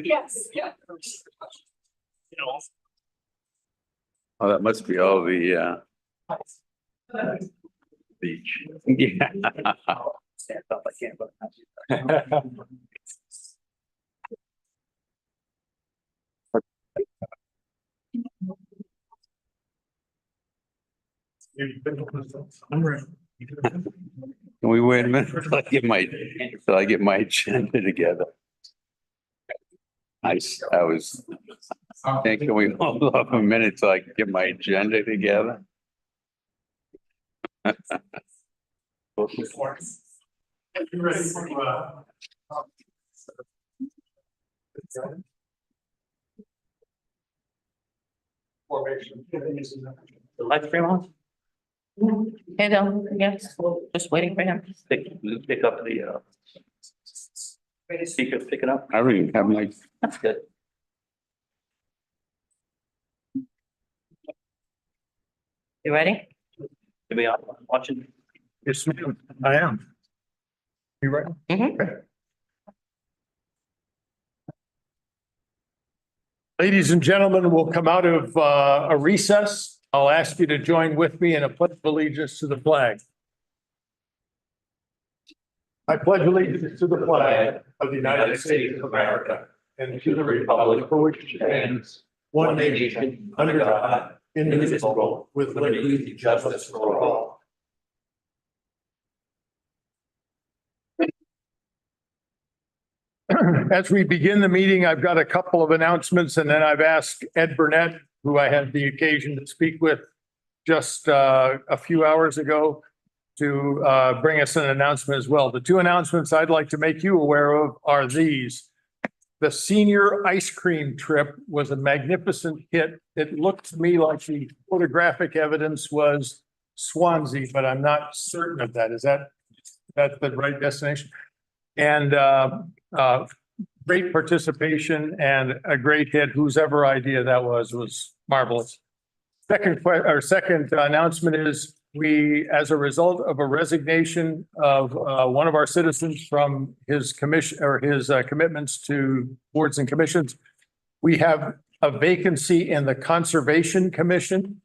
Yes, yeah. Oh, that must be all the beach. Yeah. Stand up, I can't, but. Can we wait a minute till I get my agenda together? I was, can we hold off a minute till I get my agenda together? The live stream on? Hey, no, yes, just waiting for him. Pick up the speaker, pick it up. I don't even have my, That's good. You ready? To be watching? Yes, ma'am. I am. You ready? Mhm. Ladies and gentlemen, we'll come out of a recess. I'll ask you to join with me in a pledge of allegiance to the flag. I pledge allegiance to the flag of the United States of America and to the republic for which it stands, one nation, under God, indivisible, with liberty and justice for all. As we begin the meeting, I've got a couple of announcements, and then I've asked Ed Burnett, who I had the occasion to speak with just a few hours ago, to bring us an announcement as well. The two announcements I'd like to make you aware of are these. The senior ice cream trip was a magnificent hit. It looked to me like the photographic evidence was Swansea, but I'm not certain of that. Is that the right destination? And great participation and a great hit. Whose ever idea that was marvelous. Second announcement is we, as a result of a resignation of one of our citizens from his commission or his commitments to boards and commissions, we have a vacancy in the Conservation Commission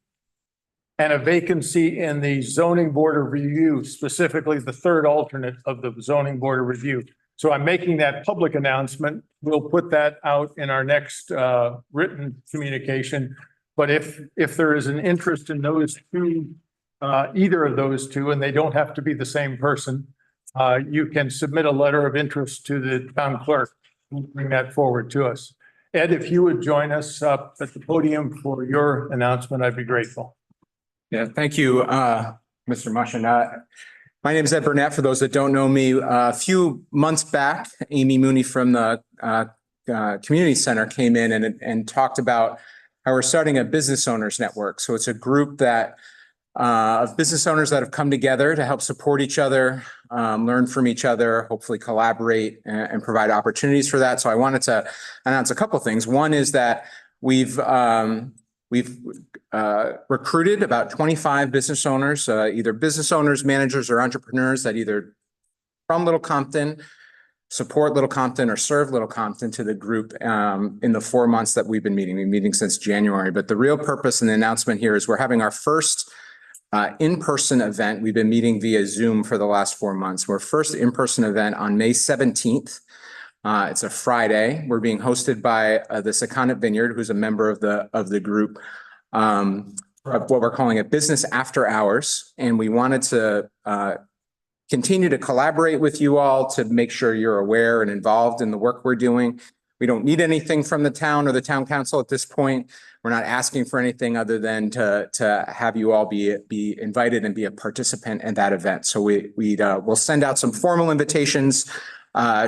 and a vacancy in the Zoning Board of Review, specifically the third alternate of the Zoning Board of Review. So I'm making that public announcement. We'll put that out in our next written communication. But if there is an interest in those two, either of those two, and they don't have to be the same person, you can submit a letter of interest to the town clerk. We'll bring that forward to us. Ed, if you would join us up at the podium for your announcement, I'd be grateful. Yeah, thank you, Mr. Mushin. My name is Ed Burnett. For those that don't know me, a few months back, Amy Mooney from the Community Center came in and talked about how we're starting a business owners network. So it's a group of business owners that have come together to help support each other, learn from each other, hopefully collaborate and provide opportunities for that. So I wanted to announce a couple of things. One is that we've recruited about 25 business owners, either business owners, managers, or entrepreneurs that either from Little Compton, support Little Compton, or serve Little Compton to the group in the 4 months that we've been meeting. We've been meeting since January. But the real purpose and the announcement here is we're having our first in-person event. We've been meeting via Zoom for the last 4 months. We're first in-person event on May 17th. It's a Friday. We're being hosted by the Secondant Vineyard, who's a member of the group, what we're calling a business after hours. And we wanted to continue to collaborate with you all to make sure you're aware and involved in the work we're doing. We don't need anything from the town or the town council at this point. We're not asking for anything other than to have you all be invited and be a participant in that event. So we'll send out some formal invitations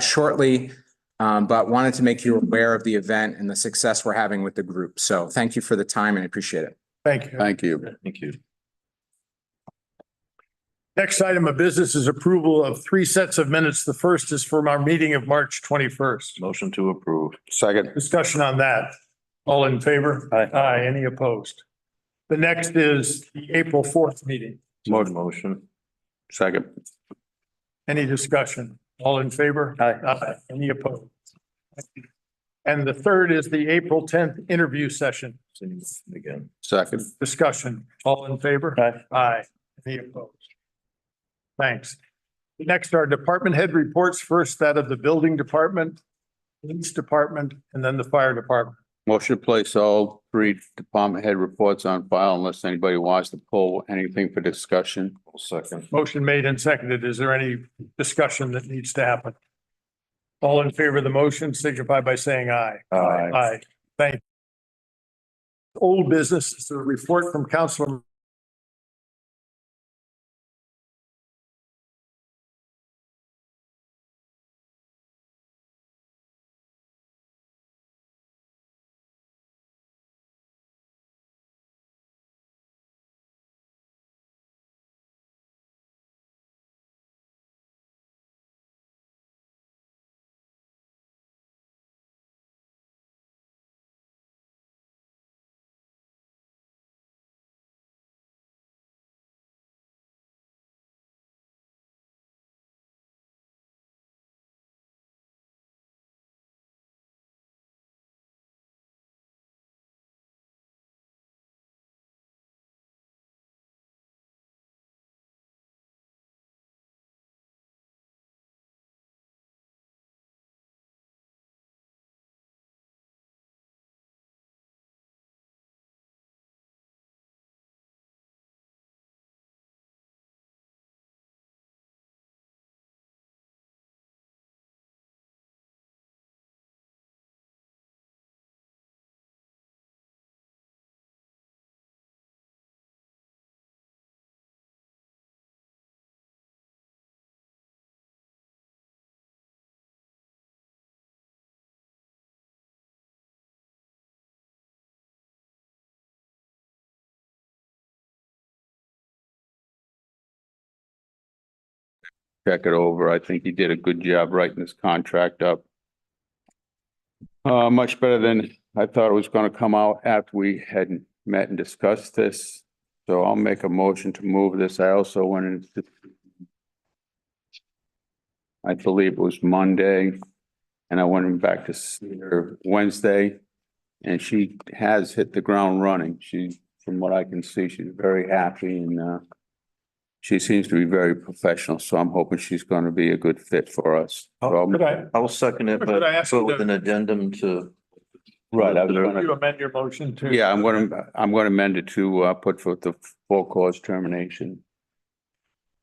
shortly, but wanted to make you aware of the event and the success we're having with the group. So thank you for the time and I appreciate it. Thank you. thank you. Thank you. Next item of business is approval of 3 sets of minutes. The first is from our meeting of March 21st. Motion to approve. Second. Discussion on that. All in favor? Aye. Any opposed? The next is the April 4th meeting. Motion. Second. Any discussion? All in favor? Aye. Any opposed? And the third is the April 10th interview session. Again. Second. Discussion. All in favor? Aye. Any opposed? Thanks. Next are department head reports. First, that of the building department, police department, and then the fire department. Motion to place all three department head reports on file unless anybody wants to pull anything for discussion. Second. Motion made and seconded. Is there any discussion that needs to happen? All in favor of the motion signify by saying aye. Aye. Aye. Thank you. Old business is a report from Councilor Check it over. I think he did a good job writing this contract up. Much better than I thought it was gonna come out after we had met and discussed this. So I'll make a motion to move this. I also went into, I believe it was Monday, and I went back to see her Wednesday, and she has hit the ground running. She, from what I can see, she's very happy and she seems to be very professional, so I'm hoping she's gonna be a good fit for us. So Could I, I'll second it, Could but I ask you but with to- an addendum to. Right, I was you gonna, amend your motion to? yeah, I'm gonna amend it to put forth the full cause termination.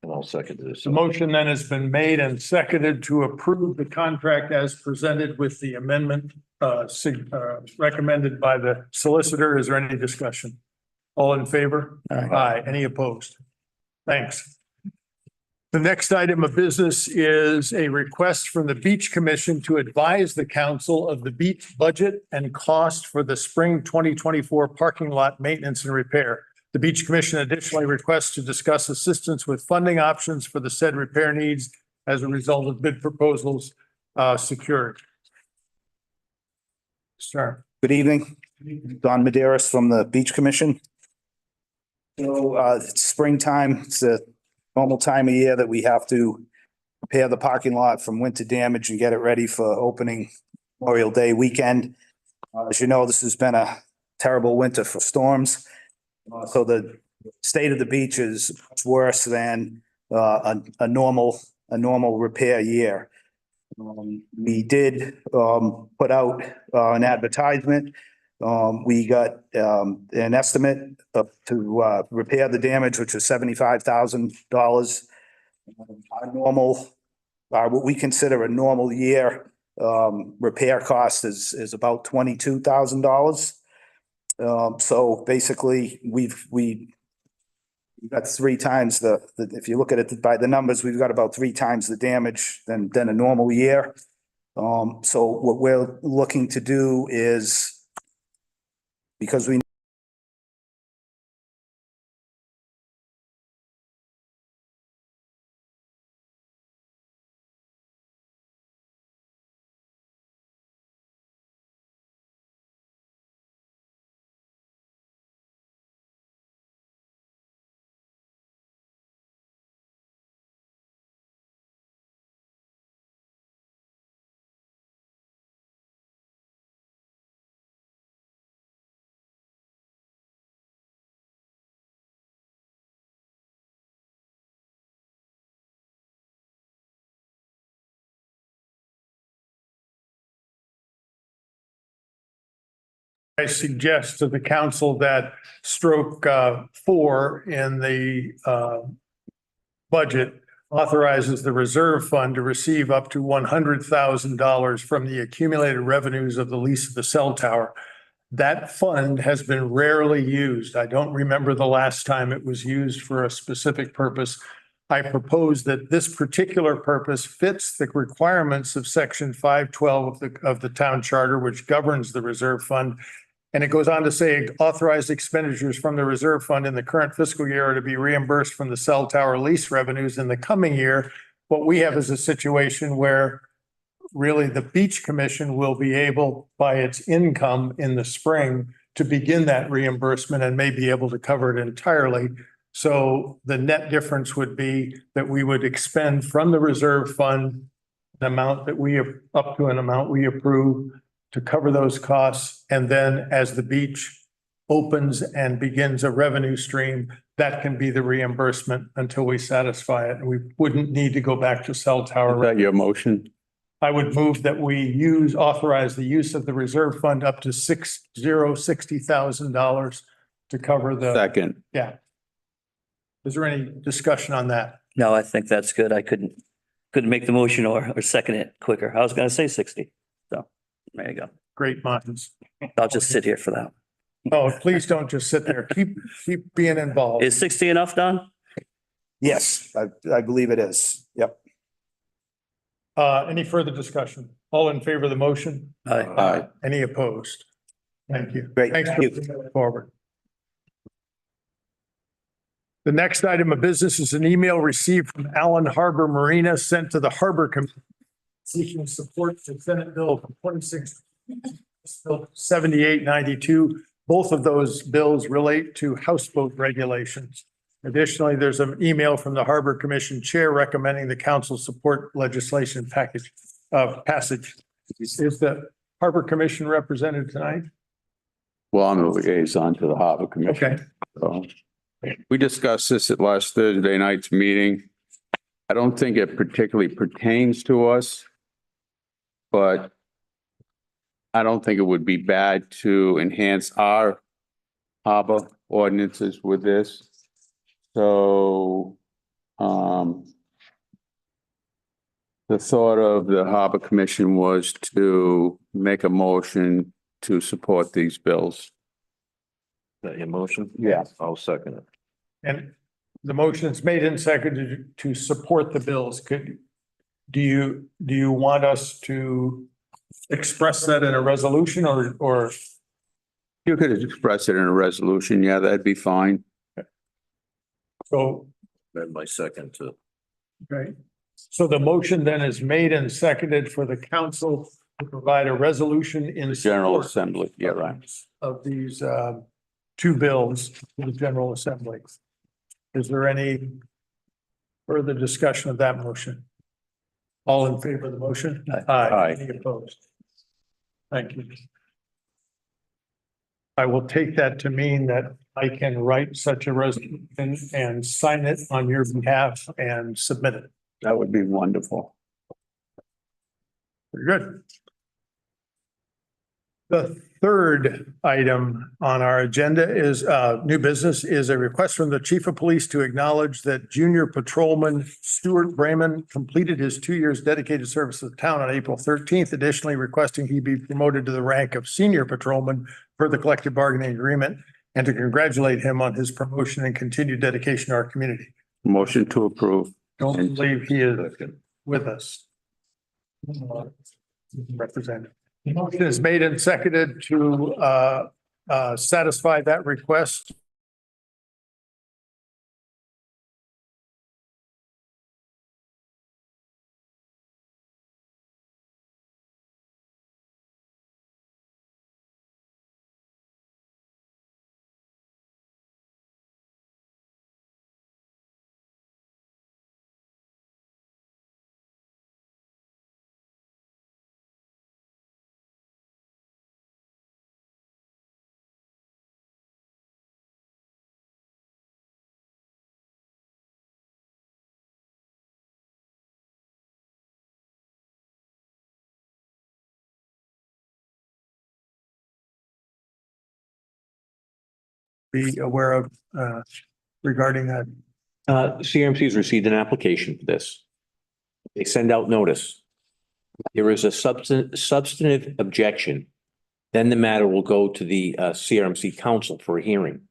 And I'll second this. The motion then has been made and seconded to approve the contract as presented with the amendment recommended by the solicitor. Is there any discussion? All in favor? Aye. Any opposed? Thanks. The next item of business is a request from the Beach Commission to advise the council of the beach budget and cost for the spring 2024 parking lot maintenance and repair. The Beach Commission additionally requests to discuss assistance with funding options for the said repair needs as a result of bid proposals secured. Sir. Good evening, Don Maderas from the Beach Commission. So it's springtime, it's a normal time of year that we have to repair the parking lot from winter damage and get it ready for opening Memorial Day weekend. As you know, this has been a terrible winter for storms. So the state of the beach is much worse than a normal repair year. We did put out an advertisement. We got an estimate to repair the damage, which was $75,000. Our normal, what we consider a normal year repair cost is about $22,000. So basically, we've got three times if you look at it by the numbers, we've got about three times the damage than a normal year. So what we're looking to do is, because we I suggest to the council that stroke 4 in the budget authorizes the reserve fund to receive up to $100,000 from the accumulated revenues of the lease of the cell tower. That fund has been rarely used. I don't remember the last time it was used for a specific purpose. I propose that this particular purpose fits the requirements of section 512 of the town charter, which governs the reserve fund. And it goes on to say authorized expenditures from the reserve fund in the current fiscal year are to be reimbursed from the cell tower lease revenues in the coming year. What we have is a situation where really the beach commission will be able, by its income in the spring, to begin that reimbursement and may be able to cover it entirely. So the net difference would be that we would expend from the reserve fund the amount that we, up to an amount we approve to cover those costs. And then as the beach opens and begins a revenue stream, that can be the reimbursement until we satisfy it. And we wouldn't need to go back to cell Is tower. that your motion? I would move that we authorize the use of the reserve fund up to $60,000 to cover the, Second. yeah. Is there any discussion on that? No, I think that's good. I couldn't make the motion or second it quicker. I was gonna say 60. So there you go. Great minds. I'll just sit here for that. Oh, please don't just sit there. Keep being involved. Is 60 enough, Don? Yes, I believe it is. Yep. Any further discussion? All in favor of the motion? Aye. Any opposed? Thank you. Great. Thanks for moving that forward. The next item of business is an email received from Allen Harbor Marina sent to the Harbor Committee seeking support for Senate Bill 26, Bill 7892. Both of those bills relate to houseboat regulations. Additionally, there's an email from the Harbor Commission Chair recommending the council support legislation passage. Is the Harbor Commission represented tonight? Well, I'm the liaison to the Harbor Commission. Okay. So we discussed this at last Thursday night's meeting. I don't think it particularly pertains to us, but I don't think it would be bad to enhance our harbor ordinances with this. So, the thought of the Harbor Commission was to make a motion to support these bills. Is that your motion? Yeah. I'll second it. And the motion is made and seconded to support the bills. Do you want us to express that in a resolution or? You could express it in a resolution. Yeah, that'd be fine. So, Then my second to, okay. So the motion then is made and seconded for the council to provide a resolution in General support Assembly. Yeah, right. of these two bills to the General Assembly. Is there any further discussion of that motion? All in favor of the motion? Aye. Any opposed? Thank you. I will take that to mean that I can write such a resolution and sign it on your behalf and submit it. That would be wonderful. Very good. The third item on our agenda is new business is a request from the chief of police to acknowledge that junior patrolman Stuart Brayman completed his 2 years dedicated service to the town on April 13th. Additionally, requesting he be promoted to the rank of senior patrolman per the collective bargaining agreement and to congratulate him on his promotion and continued dedication to our community. Motion to approve. Don't believe he is with us. Representative. The motion is made and seconded to satisfy that request. be aware of regarding that? CMC's received an application for this. They send out notice. There is a substantive objection. Then the matter will go to the CRMC council for a hearing.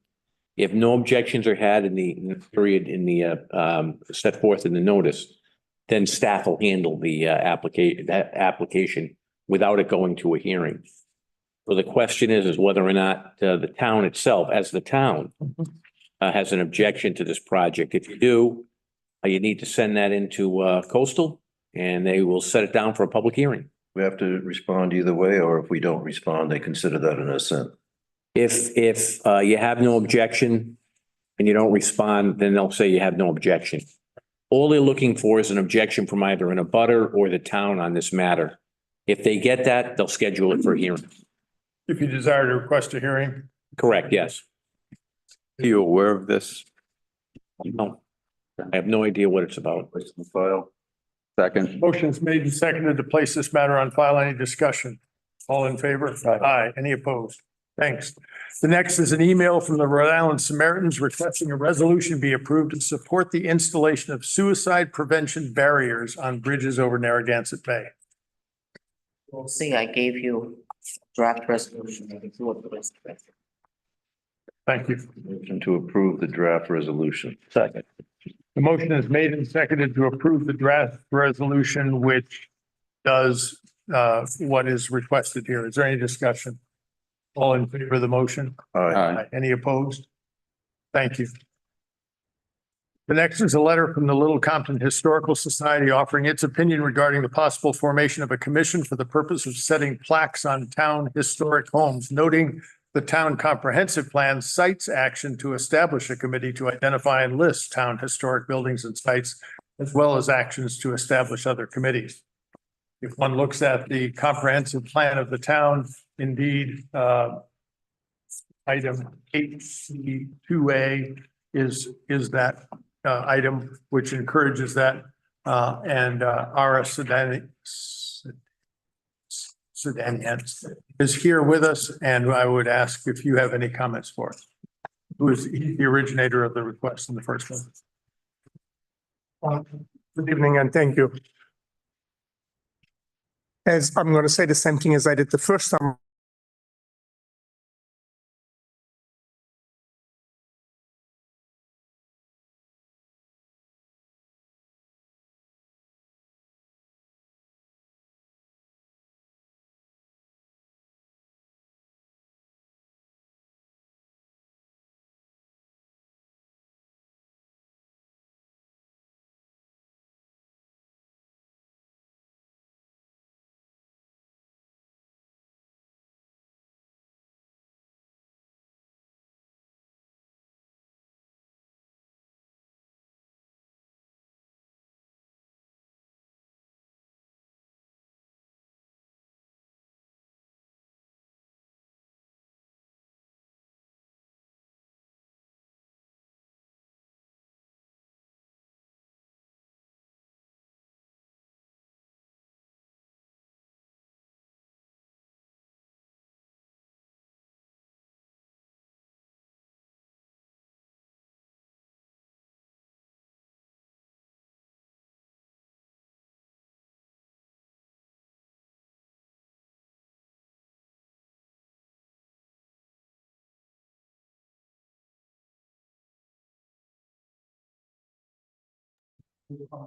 If no objections are had in the period in the set forth in the notice, then staff will handle the application without it going to a hearing. So the question is whether or not the town itself, as the town, has an objection to this project. If you do, you need to send that into coastal and they will set it down for a public hearing. We have to respond either way, or if we don't respond, they consider that an assent. If you have no objection and you don't respond, then they'll say you have no objection. All they're looking for is an objection from either an abutter or the town on this matter. If they get that, they'll schedule it for a hearing. If you desire to request a hearing, Correct, yes. Are you aware of this? No, I have no idea what it's about. Place in the file. Second, motion's made and seconded to place this matter on file. Any discussion? All in favor? Aye. Any opposed? Thanks. The next is an email from the Rhode Island Samaritans requesting a resolution be approved to support the installation of suicide prevention barriers on bridges over Narragansett Bay. We'll see, I gave you draft resolution. Thank you. Motion to approve the draft resolution. Second. The motion is made and seconded to approve the draft resolution, which does what is requested here. Is there any discussion? All in favor of the motion? Aye. aye, Any opposed? Thank you. The next is a letter from the Little Compton Historical Society offering its opinion regarding the possible formation of a commission for the purpose of setting plaques on town historic homes, noting the town comprehensive plan cites action to establish a committee to identify and list town historic buildings and sites, as well as actions to establish other committees. If one looks at the comprehensive plan of the town, indeed, item 8C2A is that item which encourages that, and R.S. Sedanian is here with us, and I would ask if you have any comments for us. Who is the originator of the request in the first place? Good evening and thank you. As I'm going to say the same thing as I did the first time.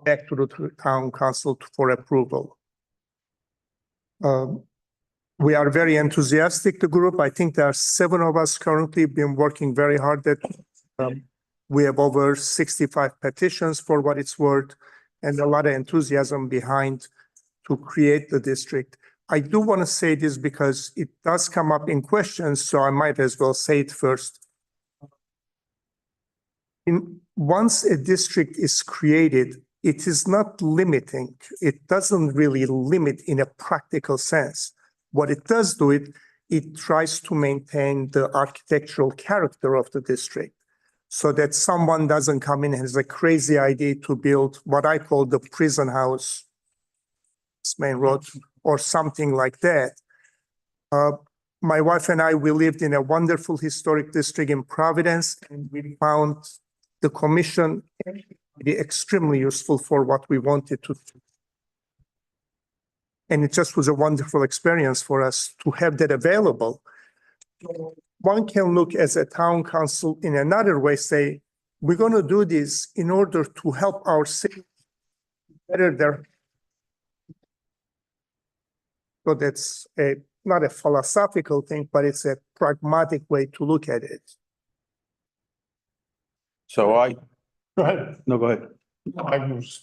Back to the town council for approval. We are very enthusiastic, the group. I think there are 7 of us currently been working very hard at. We have over 65 petitions for what it's worth and a lot of enthusiasm behind to create the district. I do want to say this because it does come up in questions, so I might as well say it first. Once a district is created, it is not limiting. It doesn't really limit in a practical sense. What it does do, it tries to maintain the architectural character of the district so that someone doesn't come in and has a crazy idea to build what I call the prison house, main road, or something like that. my wife and I, we lived in a wonderful historic district in Providence, and we found the commission extremely useful for what we wanted to do. And it just was a wonderful experience for us to have that available. One can look as a town council in another way, say, we're going to do this in order to help our city better their. So that's not a philosophical thing, but it's a pragmatic way to look at it. So Go ahead. no, go ahead. I was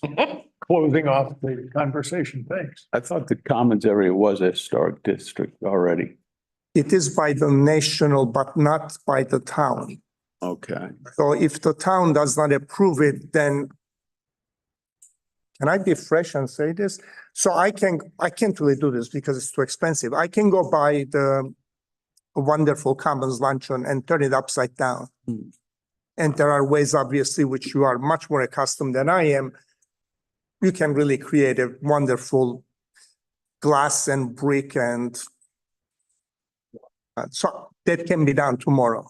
closing off the conversation. Thanks. I thought the Commons area was a historic district already. It is by the national, but not by the town. Okay. So if the town does not approve it, then can I be fresh and say this? So I can't really do this because it's too expensive. I can go buy the wonderful Commons luncheon and turn it upside down. Hmm. And there are ways, obviously, which you are much more accustomed than I am. You can really create a wonderful glass and brick and so that can be done tomorrow.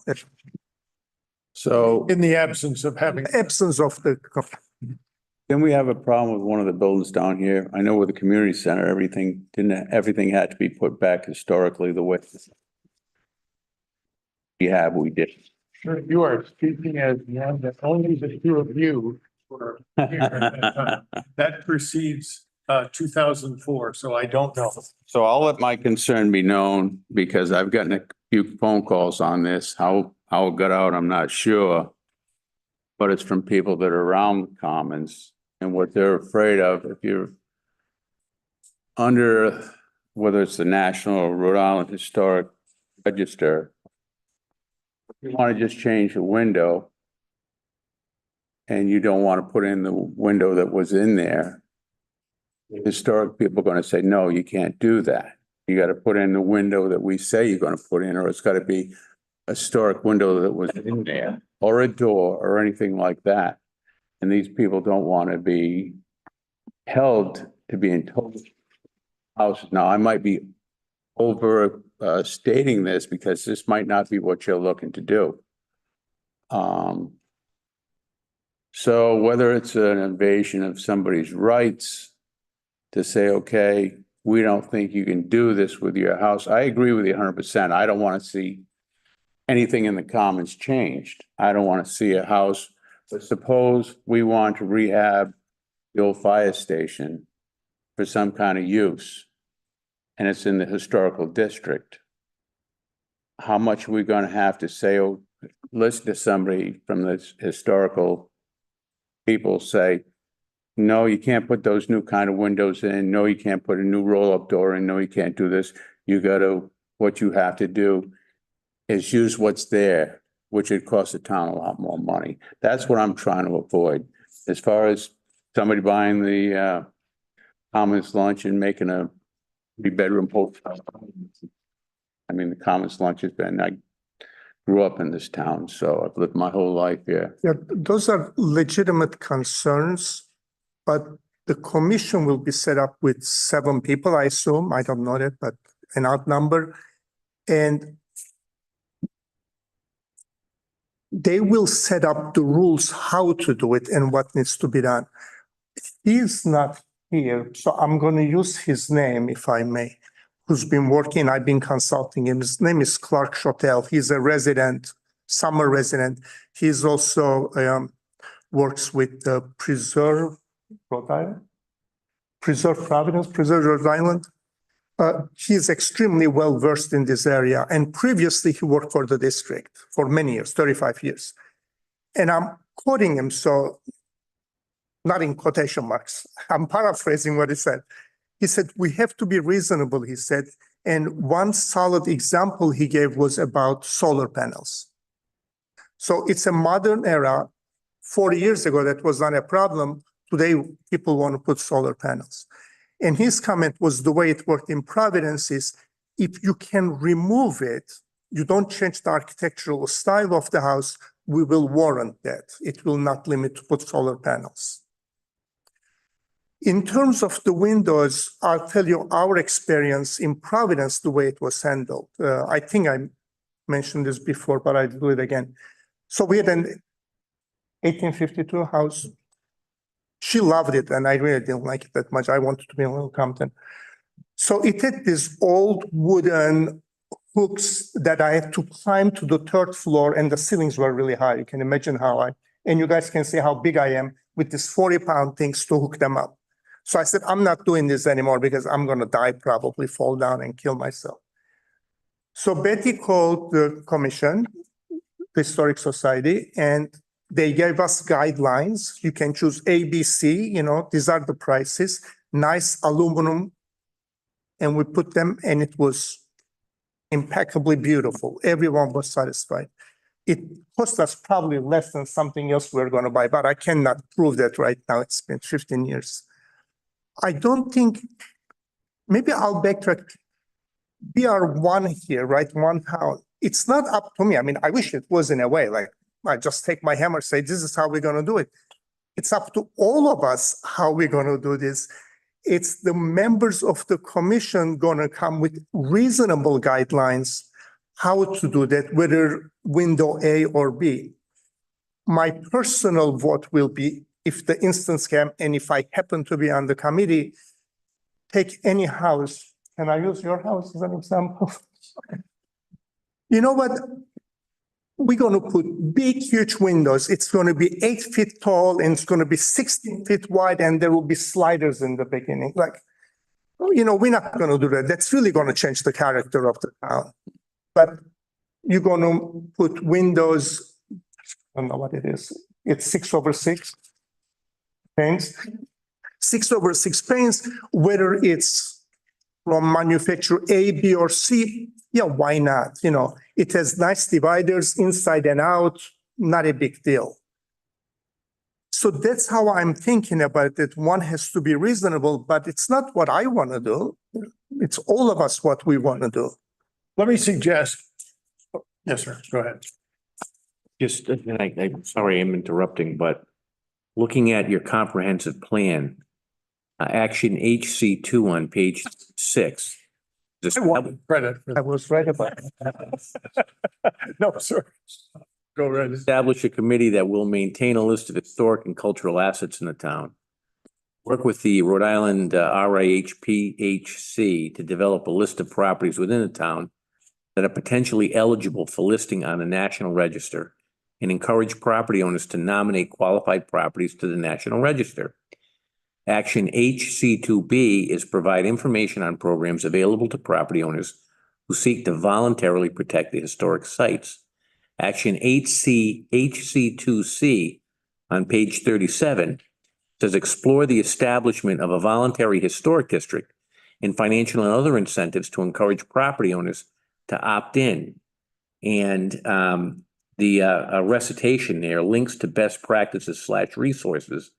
So In the absence of having, Absence of the, then we have a problem with one of the buildings down here. I know with the community center, everything had to be put back historically the way we did. you are speaking as one that only the two of you were here at that time. That precedes 2004, so I don't know. So I'll let my concern be known because I've gotten a few phone calls on this. How it got out, I'm not sure. But it's from people that are around Commons and what they're afraid of. If you're under, whether it's the National or Rhode Island Historic Register, if you want to just change a window and you don't want to put in the window that was in there, historic people are going to say, no, you can't do that. You got to put in the window that we say you're going to put in, or it's got to be a historic window that was in there, or a door, or anything like that. And these people don't want to be held to being told houses. Now, I might be over stating this because this might not be what you're looking to do. So whether it's an invasion of somebody's rights to say, okay, we don't think you can do this with your house. I agree with you 100%. I don't want to see anything in the Commons changed. I don't want to see a house, but suppose we want to rehab the old fire station for some kind of use, and it's in the historical district. How much are we going to have to say, oh, listen to somebody from the historical people say, no, you can't put those new kind of windows in. No, you can't put a new roll-up door in. No, you can't do this. You got to, what you have to do is use what's there, which would cost the town a lot more money. That's what I'm trying to avoid. As far as somebody buying the Commons lunch and making a 3-bedroom hotel. I mean, the Commons lunch has been, I grew up in this town, so I've lived my whole life here. yeah, those are legitimate concerns, but the commission will be set up with 7 people, I assume. I don't know that, but an odd number. And they will set up the rules how to do it and what needs to be done. He's not here, so I'm going to use his name, if I may, who's been working, I've been consulting him. His name is Clark Chotel. He's a resident, summer resident. He's also works with the Preserve Rhode Island, Preserve Providence, Preserve Rhode Island. He's extremely well versed in this area, and previously he worked for the district for many years, 35 years. And I'm quoting him, so not in quotation marks. I'm paraphrasing what he said. He said, we have to be reasonable, he said. And one solid example he gave was about solar panels. So it's a modern era. 40 years ago, that was not a problem. Today, people want to put solar panels. And his comment was the way it worked in Providence is, if you can remove it, you don't change the architectural style of the house, we will warrant that. It will not limit to put solar panels. In terms of the windows, I'll tell you our experience in Providence, the way it was handled. I think I mentioned this before, but I'll do it again. So we had an 1852 house. She loved it, and I really didn't like it that much. I wanted to be in Little Compton. So it had these old wooden hooks that I had to climb to the third floor, and the ceilings were really high. You can imagine how high. And you guys can see how big I am with these 40-pound things to hook them up. So I said, I'm not doing this anymore because I'm going to die, probably fall down and kill myself. So Betty called the commission, the Historic Society, and they gave us guidelines. You can choose A, B, C, these are the prices, nice aluminum. And we put them, and it was impeccably beautiful. Everyone was satisfied. It cost us probably less than something else we're going to buy, but I cannot prove that right now. It's been 15 years. I don't think, maybe I'll backtrack. We are one here, right? One town. It's not up to me. I mean, I wish it was in a way, like I just take my hammer, say, this is how we're going to do it. It's up to all of us how we're going to do this. It's the members of the commission going to come with reasonable guidelines how to do that, whether window A or B. My personal vote will be, if the instance came, and if I happen to be on the committee, take any house. Can I use your house as an example? You know what? We're going to put big, huge windows. It's going to be 8 feet tall, and it's going to be 16 feet wide, and there will be sliders in the beginning. We're not going to do that. That's really going to change the character of the town. But you're going to put windows, I don't know what it is. It's 6/6 panes. 6/6 panes, whether it's from manufacturer A, B, or C, yeah, why not? It has nice dividers inside and out, not a big deal. So that's how I'm thinking about it. One has to be reasonable, but it's not what I want to do. It's all of us what we want to do. Let me suggest, yes, sir, go ahead. Just, and I'm sorry I'm interrupting, but looking at your comprehensive plan, action HC2 on page 6. I want credit for I that. was right about it. No, sir. Go right. Establish a committee that will maintain a list of historic and cultural assets in the town. Work with the Rhode Island RIHPHC to develop a list of properties within the town that are potentially eligible for listing on the National Register, and encourage property owners to nominate qualified properties to the National Register. Action HC2B is provide information on programs available to property owners who seek to voluntarily protect the historic sites. Action HC2C on page 37 says explore the establishment of a voluntary historic district and financial and other incentives to encourage property owners to opt in. And the recitation there, links to best practices / resources,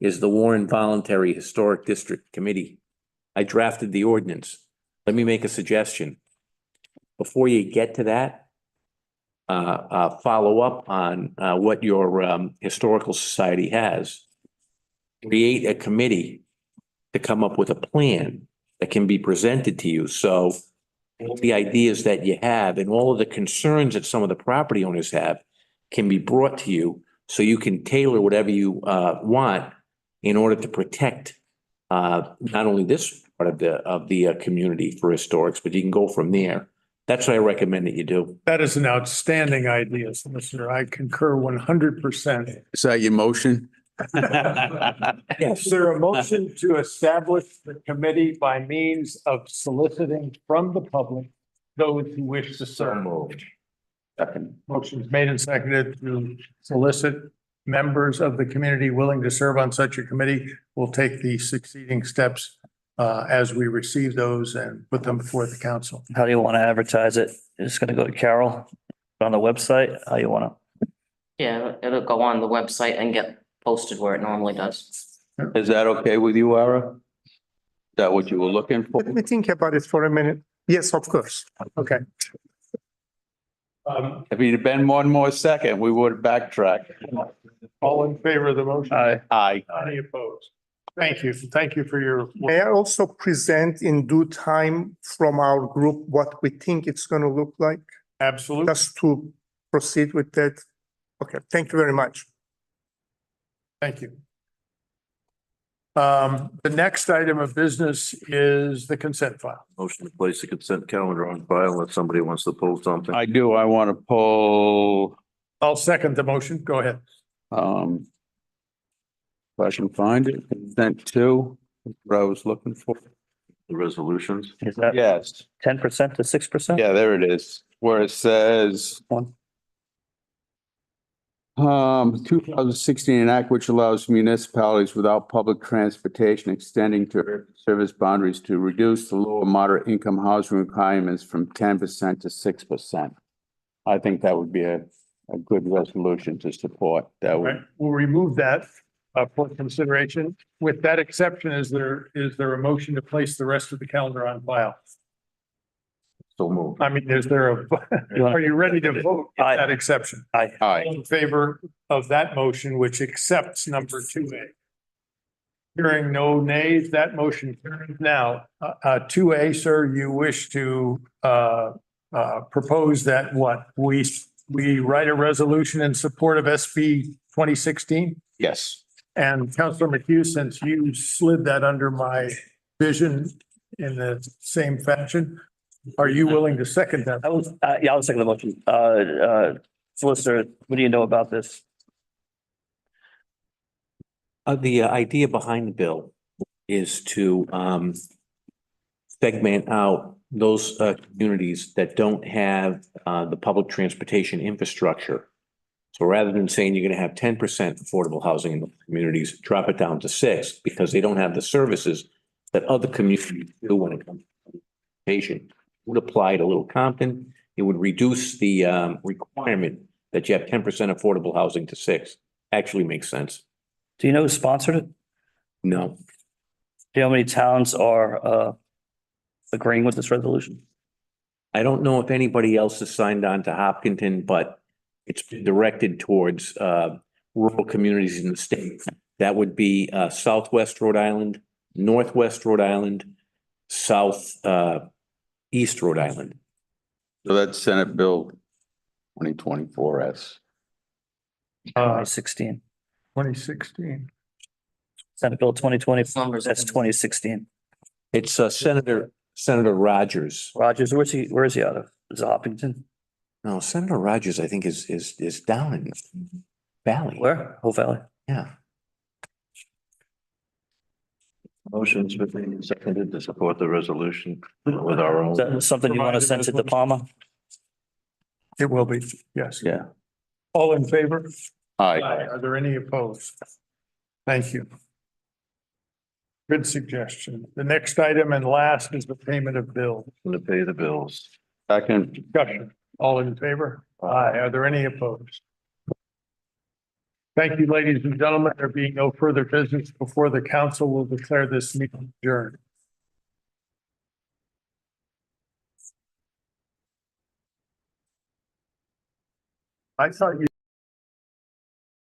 is the Warren Voluntary Historic District Committee. I drafted the ordinance. Let me make a suggestion. Before you get to that, follow up on what your historical society has. Create a committee to come up with a plan that can be presented to you. So all the ideas that you have and all of the concerns that some of the property owners have can be brought to you, so you can tailor whatever you want in order to protect not only this part of the community for historics, but you can go from there. That's what I recommend that you do. That is an outstanding idea, Solicitor. I concur 100%. Is that your motion? Is there a motion to establish the committee by means of soliciting from the public those who wish to serve? Motion is made and seconded to solicit members of the community willing to serve on such a committee. We'll take the succeeding steps as we receive those and put them before the council. How do you want to advertise it? It's going to go to Carol on the website? How you want to? Yeah, it'll go on the website and get posted where it normally does. Is that okay with you, Ara? Is that what you were looking for? Let me think about it for a minute. Yes, of course. Okay. If you'd been 1 more second, we would have backtracked. All in favor of the motion? Aye. Any opposed? Thank you. Thank you for your. May I also present in due time from our group what we think it's going to look like, Absolutely. just to proceed with that? Okay, thank you very much. Thank you. The next item of business is the consent file. Motion to place the consent calendar on file unless somebody wants to pull something. I do, I want to pull, I'll second the motion. Go ahead. if I can find it, consent to, what I was looking for. The resolutions. Is that Yes, 10% to 6%? yeah, there it is, where it says. One. 2016 act which allows municipalities without public transportation extending to service boundaries to reduce the low and moderate income housing requirements from 10% to 6%. I think that would be a good resolution to support. That Right, would, we'll remove that for consideration. With that exception, is there a motion to place the rest of the calendar on file? So moved. I mean, is there a, are you ready to vote with Aye. that exception? Aye. aye, In favor of that motion, which accepts number 2A. Hearing no nays, that motion carries. Now, 2A, sir, you wish to propose that what? We write a resolution in support of SB 2016? yes. And Councilor McHugh, since you slid that under my vision in the same fashion, are you willing to second that? Yeah, I was second the motion. Solicitor, what do you know about this? The idea behind the bill is to segment out those communities that don't have the public transportation infrastructure. So rather than saying you're gonna have 10% affordable housing in the communities, drop it down to 6 because they don't have the services that other communities do when it comes to transportation. Would apply to Little Compton. It would reduce the requirement that you have 10% affordable housing to 6. Actually makes sense. Do you know who sponsored it? No. Do you know how many towns are agreeing with this resolution? I don't know if anybody else has signed on to Hopkinton, but it's been directed towards rural communities in the state. That would be Southwest Rhode Island, Northwest Rhode Island, East Rhode Island. So that's Senate Bill 2024 S. 2016. 2016. Senate Bill 2020, Numbers. that's 2016. It's Senator Rogers. Rogers, where is he out of? Is it Hopkinton? No, Senator Rogers, I think is down in Valley. Where? Whole Valley. Yeah. Motion's been made and seconded to support the resolution with our own. Is that something you want to send to De Palma? It will be, yes. Yeah. All in favor? Aye. Are there any opposed? Thank you. Good suggestion. The next item and last is the payment of bills. To pay the bills. Second, Discussion. All in favor? Aye. Are there any opposed? Thank you, ladies and gentlemen. There being no further business before the council will declare this meeting adjourned. I thought you